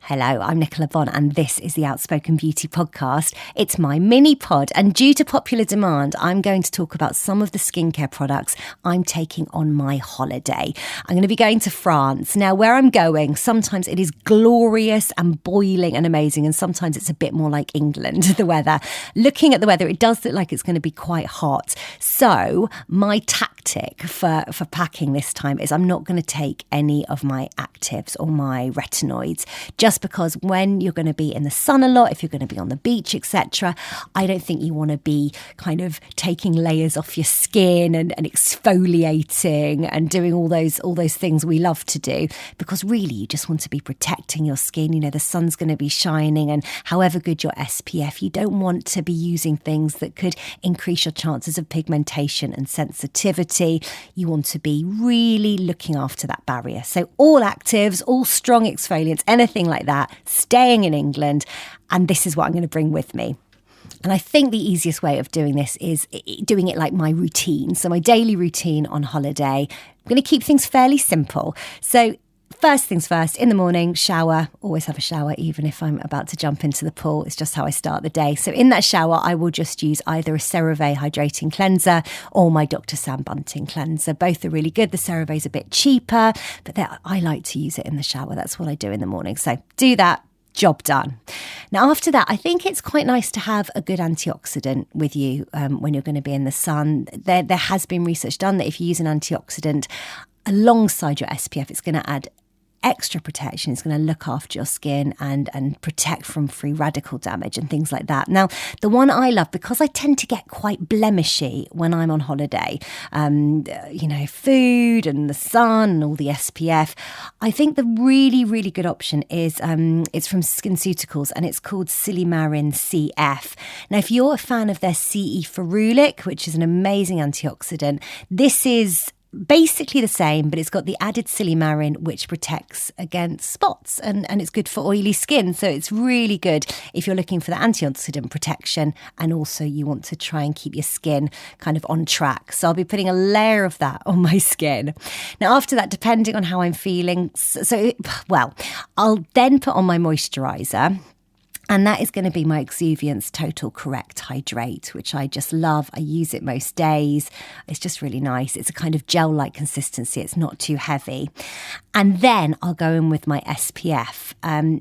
Hello, I'm Nicola Bond and this is the Outspoken Beauty Podcast. It's my mini pod and due to popular demand, I'm going to talk about some of the skincare products I'm taking on my holiday. I'm going to be going to France. Now, where I'm going, sometimes it is glorious and boiling and amazing, and sometimes it's a bit more like England, the weather. Looking at the weather, it does look like it's going to be quite hot. So my tactic for packing this time is I'm not going to take any of my actives or my retinoids, just because when you're going to be in the sun a lot, if you're going to be on the beach, etc., I don't think you want to be kind of taking layers off your skin and exfoliating and doing all those things we love to do, because really you just want to be protecting your skin. You know, the sun's going to be shining, and however good your SPF, you don't want to be using things that could increase your chances of pigmentation and sensitivity. You want to be really looking after that barrier. So all actives, all strong exfoliants, anything like that, staying in England, and this is what I'm going to bring with me. And I think the easiest way of doing this is doing it like my routine. So my daily routine on holiday, I'm going to keep things fairly simple. So first things first, in the morning, shower. Always have a shower, even if I'm about to jump into the pool. It's just how I start the day. So in that shower, I will just use either a CeraVe hydrating cleanser or my Dr. Sam Bunting cleanser. Both are really good. The CeraVe is a bit cheaper, but I like to use it in the shower. That's what I do in the morning. So do that. Job done. Now, after that, I think it's quite nice to have a good antioxidant with you when you're going to be in the sun. There has been research done that if you use an antioxidant alongside your SPF, it's going to add extra protection. It's going to look after your skin and protect from free radical damage and things like that. Now, the one I love, because I tend to get quite blemishy when I'm on holiday, food and the sun and all the SPF, I think the really, really good option is it's from SkinCeuticals and it's called Silymarin CF. Now, if you're a fan of their CE ferulic, which is an amazing antioxidant, this is basically the same, but it's got the added silymarin, which protects against spots and it's good for oily skin. So it's really good if you're looking for the antioxidant protection and also you want to try and keep your skin kind of on track. So I'll be putting a layer of that on my skin. Now, after that, depending on how I'm feeling, I'll then put on my moisturiser. And that is going to be my Exuviance Total Correct Hydrate, which I just love. I use it most days. It's just really nice. It's a kind of gel-like consistency. It's not too heavy. And then I'll go in with my SPF.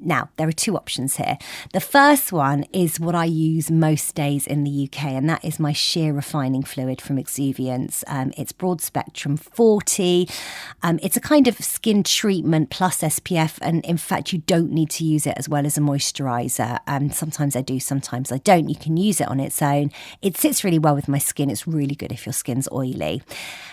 Now, there are two options here. The first one is what I use most days in the UK, and that is my Sheer Refining Fluid from Exuviance. It's Broad Spectrum 40. It's a kind of skin treatment plus SPF, and in fact, you don't need to use it as well as a moisturiser. Sometimes I do, sometimes I don't. You can use it on its own. It sits really well with my skin. It's really good if your skin's oily.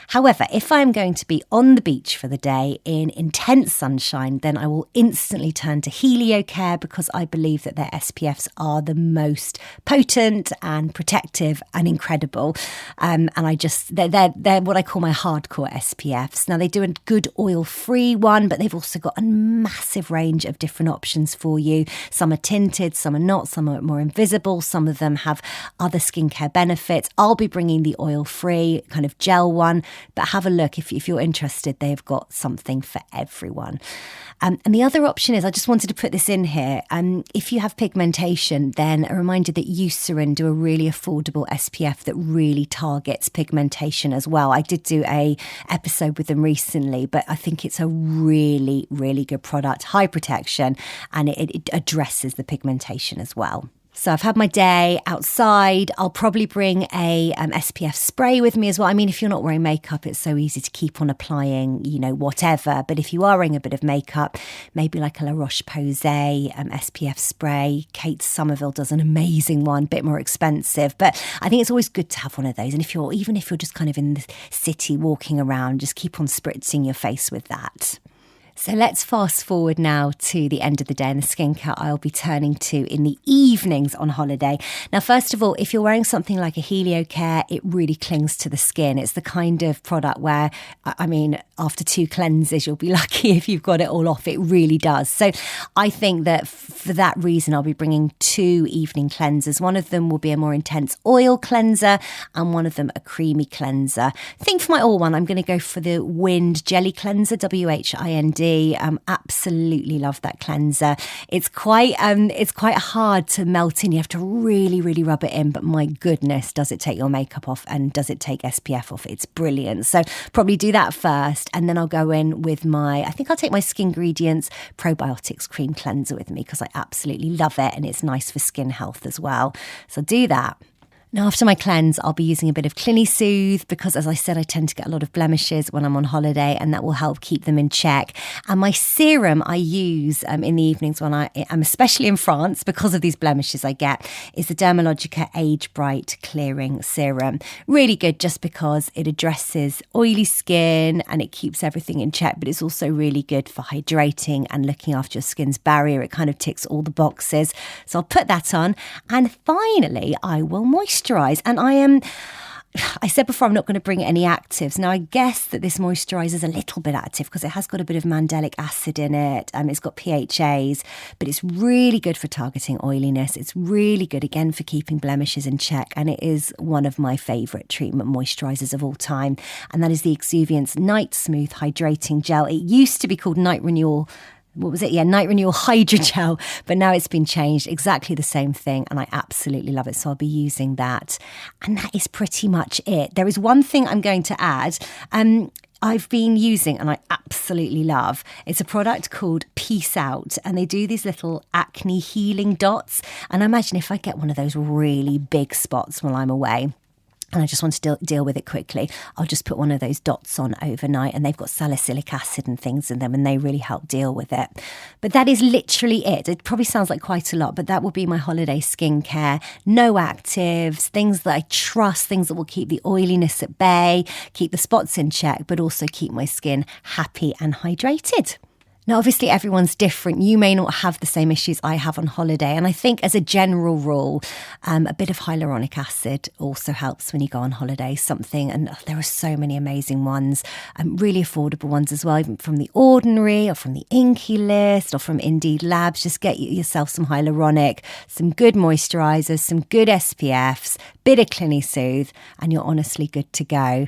However, if I'm going to be on the beach for the day in intense sunshine, then I will instantly turn to HelioCare because I believe that their SPFs are the most potent and protective and incredible. And they're what I call my hardcore SPFs. Now, they do a good oil-free one, but they've also got a massive range of different options for you. Some are tinted, some are not, some are more invisible. Some of them have other skincare benefits. I'll be bringing the oil-free kind of gel one, but have a look if you're interested. They've got something for everyone. And the other option is, I just wanted to put this in here. If you have pigmentation, then a reminder that Eucerin do a really affordable SPF that really targets pigmentation as well. I did do a episode with them recently, but I think it's a really, really good product, high protection, and it addresses the pigmentation as well. So I've had my day outside. I'll probably bring a SPF spray with me as well. I mean, if you're not wearing makeup, it's so easy to keep on applying, whatever. But if you are wearing a bit of makeup, maybe like a La Roche-Posay SPF spray. Kate Somerville does an amazing one, a bit more expensive. But I think it's always good to have one of those. And even if you're just kind of in the city walking around, just keep on spritzing your face with that. So let's fast forward now to the end of the day and the skincare I'll be turning to in the evenings on holiday. Now, first of all, if you're wearing something like a HelioCare, it really clings to the skin. It's the kind of product where, after 2 cleanses, you'll be lucky if you've got it all off. It really does. So I think that for that reason, I'll be bringing 2 evening cleansers. One of them will be a more intense oil cleanser and one of them a creamy cleanser. I think for my oil one, I'm going to go for the Wind Jelly Cleanser, WHIND. heavy. Absolutely love that cleanser. It's quite hard to melt in. You have to really, really rub it in. But my goodness, does it take your makeup off and does it take SPF off? It's brilliant. So probably do that first, and then I'll go in with I think I'll take my Skin Ingredients Probiotics Cream Cleanser with me because I absolutely love it and it's nice for skin health as well. So do that. Now, after my cleanse, I'll be using a bit of CliniSoothe because, as I said, I tend to get a lot of blemishes when I'm on holiday, and that will help keep them in check. And my serum I use in the evenings when I am, especially in France, because of these blemishes I get, is the Dermalogica Age Bright Clearing Serum. Really good just because it addresses oily skin and it keeps everything in check, but it's also really good for hydrating and looking after your skin's barrier. It kind of ticks all the boxes. So I'll put that on. And finally, I will moisturize. And I said before, I'm not going to bring any actives. Now, I guess that this moisturiser is a little bit active because it has got a bit of mandelic acid in it. It's got PHAs, but it's really good for targeting oiliness. It's really good, again, for keeping blemishes in check. And it is one of my favourite treatment moisturisers of all time. And that is the Exuviance Night Smooth Hydrating Gel. It used to be called Night Renewal. What was it? Yeah, Night Renewal Hydrogel, but now it's been changed. Exactly the same thing, and I absolutely love it. So I'll be using that. And that is pretty much it. There is one thing I'm going to add. I've been using, and I absolutely love, it's a product called Peace Out, and they do these little acne healing dots. And I imagine if I get one of those really big spots while I'm away, and I just want to deal with it quickly, I'll just put one of those dots on overnight, and they've got salicylic acid and things in them, and they really help deal with it. But that is literally it. It probably sounds like quite a lot, but that will be my holiday skincare. No actives, things that I trust, things that will keep the oiliness at bay, keep the spots in check, but also keep my skin happy and hydrated. Now, obviously, everyone's different. You may not have the same issues I have on holiday. And I think as a general rule, a bit of hyaluronic acid also helps when you go on holiday. And there are so many amazing ones, really affordable ones as well, even from The Ordinary or from the Inky List or from Indeed Labs. Just get yourself some hyaluronic, some good moisturisers, some good SPFs, bit of CliniSoothe, and you're honestly good to go.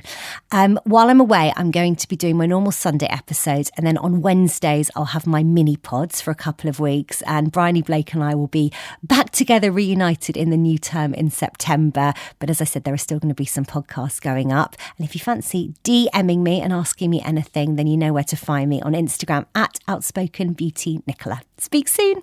While I'm away, I'm going to be doing my normal Sunday episodes, and then on Wednesdays, I'll have my mini pods for a couple of weeks, and Bryony Blake and I will be back together, reunited in the new term in September. But as I said, there are still going to be some podcasts going up. And if you fancy DMing me and asking me anything, then you know where to find me on Instagram @OutspokenBeautyNicola. Speak soon.